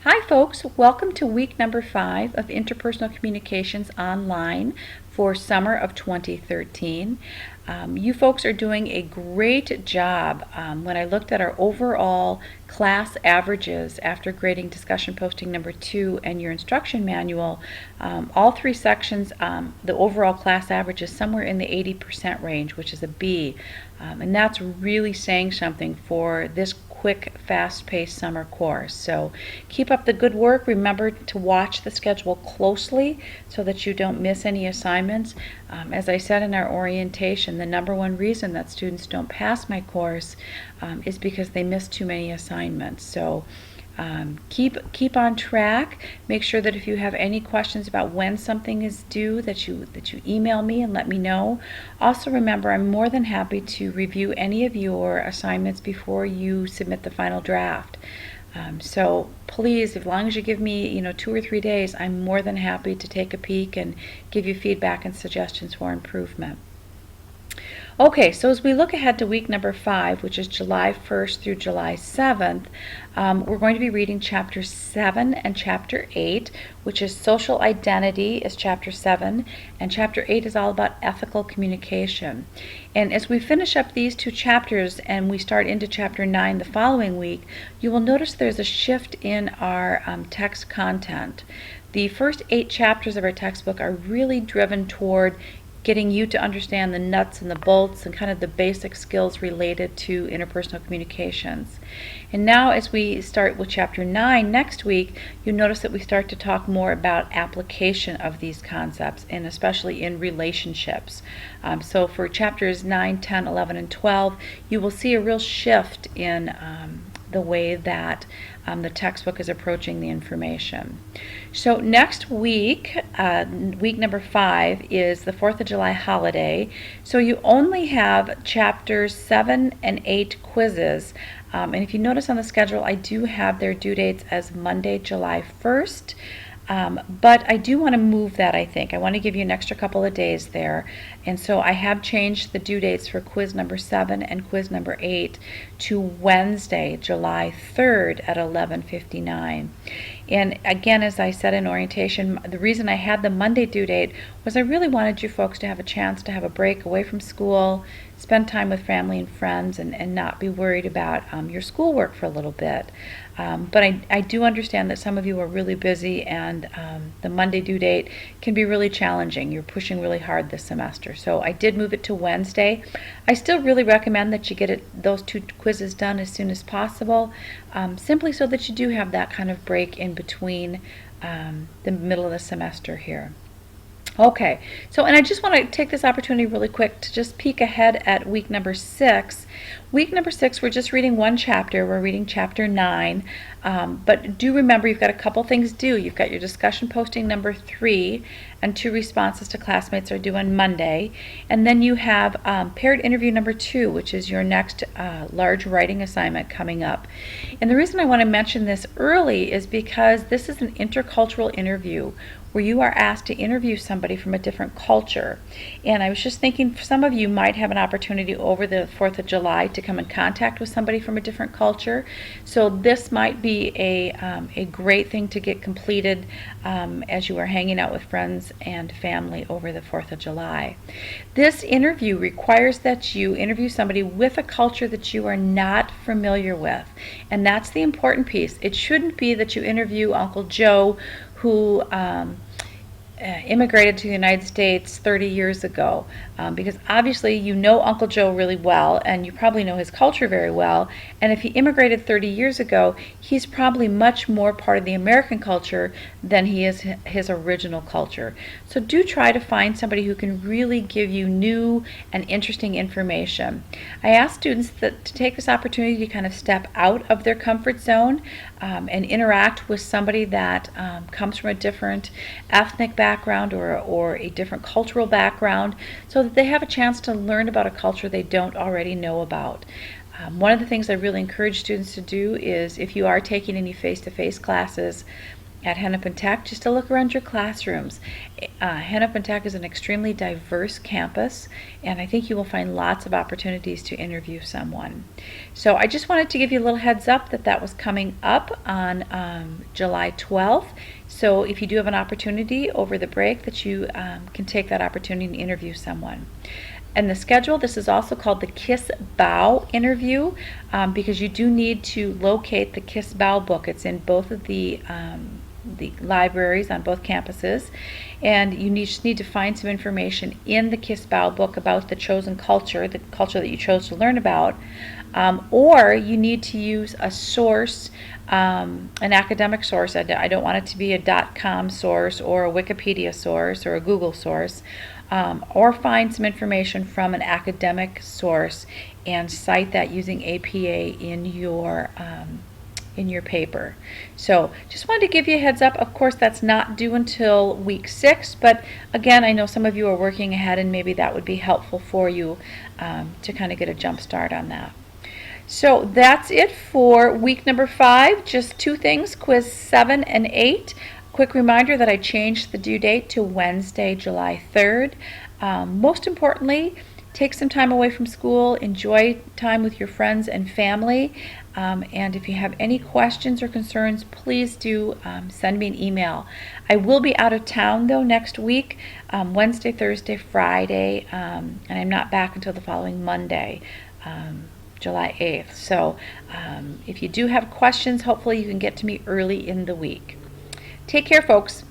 Hi folks, welcome to week number 5 of Interpersonal Communications Online for summer of 2013. You folks are doing a great job. When I looked at our overall class averages after grading discussion posting number 2 and your instruction manual, all 3 sections, the overall class average is somewhere in the 80% range, which is a B. And that's really saying something for this quick, fast-paced summer course. So keep up the good work. Remember to watch the schedule closely so that you don't miss any assignments. As I said in our orientation, the number one reason that students don't pass my course is because they miss too many assignments. So keep on track. Make sure that if you have any questions about when something is due that you email me and let me know. Also remember, I'm more than happy to review any of your assignments before you submit the final draft. So please, as long as you give me 2 or 3 days, I'm more than happy to take a peek and give you feedback and suggestions for improvement. Okay, so as we look ahead to week number 5, which is July 1st through July 7th, we're going to be reading Chapter 7 and Chapter 8, which is Social Identity is Chapter 7, and Chapter 8 is all about ethical communication. And as we finish up these 2 chapters and we start into Chapter 9 the following week, you will notice there's a shift in our text content. The first 8 chapters of our textbook are really driven toward getting you to understand the nuts and the bolts and kind of the basic skills related to interpersonal communications. And now as we start with Chapter 9 next week, you'll notice that we start to talk more about application of these concepts, and especially in relationships. So for Chapters 9, 10, 11, and 12, you will see a real shift in the way that the textbook is approaching the information. So next week, week number 5, is the 4th of July holiday. So you only have Chapters 7 and 8 quizzes. And if you notice on the schedule, I do have their due dates as Monday, July 1st. But I do want to move that, I think. I want to give you an extra couple of days there. And so I have changed the due dates for quiz number 7 and quiz number 8 to Wednesday, July 3rd at 11:59. And again, as I said in orientation, the reason I had the Monday due date was I really wanted you folks to have a chance to have a break away from school, spend time with family and friends, and not be worried about your schoolwork for a little bit. But I do understand that some of you are really busy, and the Monday due date can be really challenging. You're pushing really hard this semester. So I did move it to Wednesday. I still really recommend that you get those 2 quizzes done as soon as possible, simply so that you do have that kind of break in between the middle of the semester here. Okay, so and I just want to take this opportunity really quick to just peek ahead at week number 6. Week number 6, we're just reading 1 chapter. We're reading Chapter 9. But do remember, you've got a couple things due. You've got your discussion posting number 3, and 2 responses to classmates are due on Monday. And then you have paired interview number 2, which is your next large writing assignment coming up. And the reason I want to mention this early is because this is an intercultural interview where you are asked to interview somebody from a different culture. And I was just thinking some of you might have an opportunity over the 4th of July to come in contact with somebody from a different culture. So this might be a great thing to get completed as you are hanging out with friends and family over the 4th of July. This interview requires that you interview somebody with a culture that you are not familiar with. And that's the important piece. It shouldn't be that you interview Uncle Joe who immigrated to the United States 30 years ago, because obviously you know Uncle Joe really well and you probably know his culture very well, and if he immigrated 30 years ago, he's probably much more part of the American culture than he is his original culture. So do try to find somebody who can really give you new and interesting information. I ask students to take this opportunity to kind of step out of their comfort zone and interact with somebody that comes from a different ethnic background or a different cultural background, so that they have a chance to learn about a culture they don't already know about. One of the things I really encourage students to do is, if you are taking any face-to-face classes, at Hennepin Tech, just to look around your classrooms. Hennepin Tech is an extremely diverse campus, and I think you will find lots of opportunities to interview someone. So I just wanted to give you a little heads up that that was coming up on July 12th. So if you do have an opportunity over the break, that you can take that opportunity and interview someone. And the schedule, this is also called the Kiss Bow interview, because you do need to locate the Kiss Bow book. It's in both of the libraries on both campuses, and you just need to find some information in the Kiss Bow book about the chosen culture, the culture that you chose to learn about, or you need to use a source, an academic source. I don't want it to be a .com source or a Wikipedia source or a Google source, or find some information from an academic source and cite that using APA in your paper. So just wanted to give you a heads up. Of course, that's not due until week 6, but again, I know some of you are working ahead, and maybe that would be helpful for you to kind of get a jump start on that. So that's it for week number 5. Just 2 things, quiz 7 and 8. Quick reminder that I changed the due date to Wednesday, July 3rd. Most importantly, take some time away from school, enjoy time with your friends and family, and if you have any questions or concerns, please do send me an email. I will be out of town though next week, Wednesday, Thursday, Friday, and I'm not back until the following Monday, July 8th. So if you do have questions, hopefully you can get to me early in the week. Take care, folks.